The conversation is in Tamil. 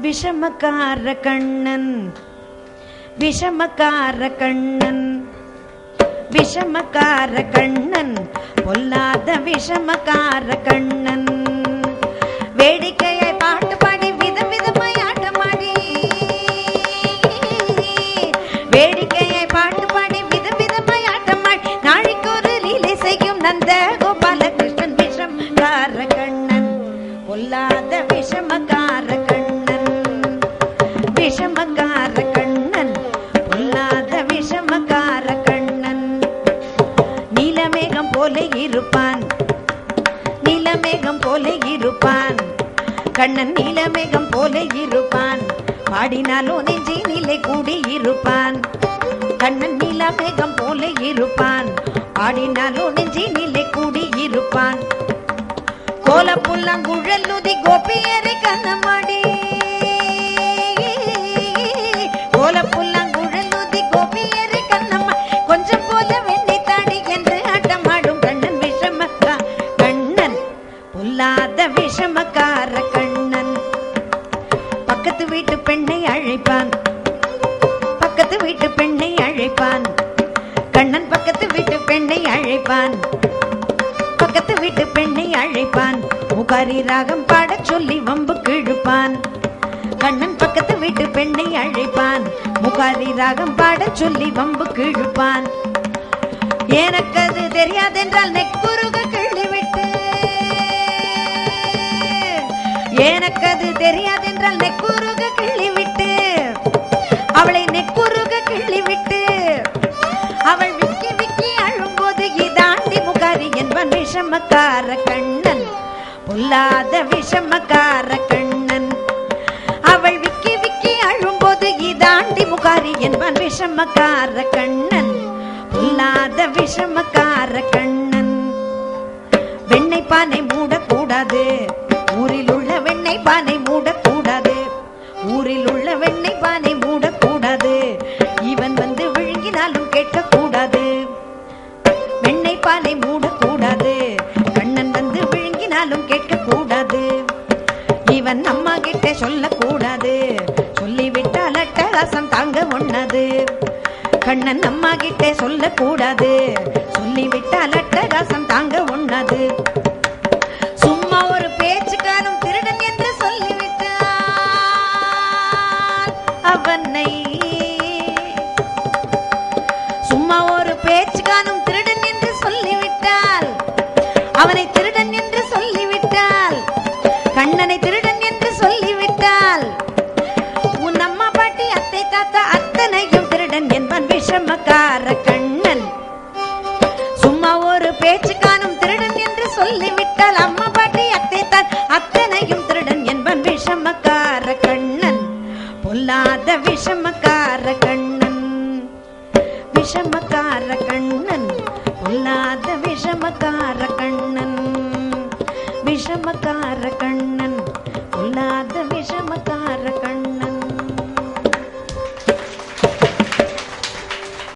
விஷமக்கார கண்ணன் விஷமக்கார கண்ணன் விஷமக்கார கண்ணன் பொல்லாத விஷமக்கார கண்ணன் வேடிக்கையை பாட்டு பாடி விதம் விதமாய் ஆட்டமாடி வேடிக்கையை பாட்டு பாடி விதம் விதமாய் ஆட்டமாடி நாளைக்கு ஒரு லீலை செய்யும் நந்த கோபாலகிருஷ்ணன் விஷமக்கார கண்ணன் பொல்லாத விஷமக்கார கண்ணன் விஷமக்கார கண்ணன் பொல்லாத விஷமக்கார கண்ணன் நீலமேகம் போல இருப்பான் நீலமேகம் போல இருப்பான் கண்ணன் நீலமேகம் போல இருப்பான் பாடினாலோ நெஞ்சி நிலை கூடி இருப்பான் கண்ணன் நீலமேகம் போல இருப்பான் பாடினாலோ நெஞ்சி நிலை கூடி இருப்பான் கோலப்புல்லாங்குழல் நுதி கோபியரை கண்ணமாடி கோலப்புல்லாங்குழல் நுதி கோபியரை கண்ணம்மா கொஞ்சம் போல வெண்ணை தாடி என்று ஆட்டமாடும் கண்ணன் விஷமக்கா கண்ணன் பொல்லாத விஷமக்கார கண்ணன் பக்கத்து வீட்டு பெண்ணை அழைப்பான் பக்கத்து வீட்டு பெண்ணை அழைப்பான் கண்ணன் பக்கத்து வீட்டு பெண்ணை அழைப்பான் பக்கத்து வீட்டு பெண்ணை அழைப்பான் முகாரி ராகம் பாடச் சொல்லி வம்பு கிழுப்பான் கண்ணன் பக்கத்து வீட்டு பெண்ணை அழைப்பான் முகாரி ராகம் பாடச் சொல்லி வம்பு கிழுப்பான் எனக்கு அது தெரியாதென்றால் நெக்குருக கிள்ளிவிட்டு எனக்கு அது தெரியாதென்றால் நெக்குருக கிள்ளிவிட்டு அவளை நெக்குருக கிள்ளிவிட்டு அவள் விக்கி விக்கி அழும்போது இதாண்டி முகாரி என்பன் விஷமக்கார கண்ணன் பொல்லாத விஷமக்கார கண்ணன் அவள் விக்கி விக்கி அழும்போது இதாண்டி முகாரி என்பன் விஷமக்கார கண்ணன் பொல்லாத விஷமக்கார கண்ணன் வெண்ணெய் பானை மூடக்கூடாது ஊரில் உள்ள வெண்ணெய் பானை மூடக்கூடாது ஊரில் உள்ள வெண்ணெய் பானை மூடக்கூடாது இவன் வந்து விழுங்கினாலும் கேட்கக்கூடாது வெண்ணெய் பானை மூடக்கூடாது கண்ணன் வந்து விழுங்கினாலும் கேட்கக்கூடாது இவன் அம்மா கிட்ட சொல்லக்கூடாது சொல்லிவிட்டால் அட்டகாசம் தாங்க ஒண்ணாது கண்ணன் அம்மா கிட்ட சொல்லக்கூடாது சொல்லிவிட்டால் அட்டகாசம் தாங்க ஒண்ணாது சும்மா ஒரு பேச்சுக்காரும் திருடன் என்று சொல்லிவிட்டால் அவனை சும்மா ஒரு பேச்சுக்கானும் திருடன் என்று சொல்லிவிட்டால் அவனை திருடன் என்று சொல்லிவிட்டால் கண்ணனை திருடன் என்று சொல்லிவிட்டால் உன் அம்மா பாட்டி அத்தை தாத்தா அத்தனையும் திருடன் என்பன் விஷமக்கார கண்ணன் சும்மா ஒரு பேச்சுக்கானும் திருடன் என்று சொல்லிவிட்டால் அம்மா பாட்டி அத்தை தாத்தா அத்தனையும் திருடன் என்பன் விஷமக்கார கண்ணன் பொல்லாத விஷமக்கார கண்ணன் விஷமக்கார கண்ணன் பொல்லாத விஷமக்கார கண்ணன் விஷமக்கார கண்ணன் பொல்லாத விஷமக்கார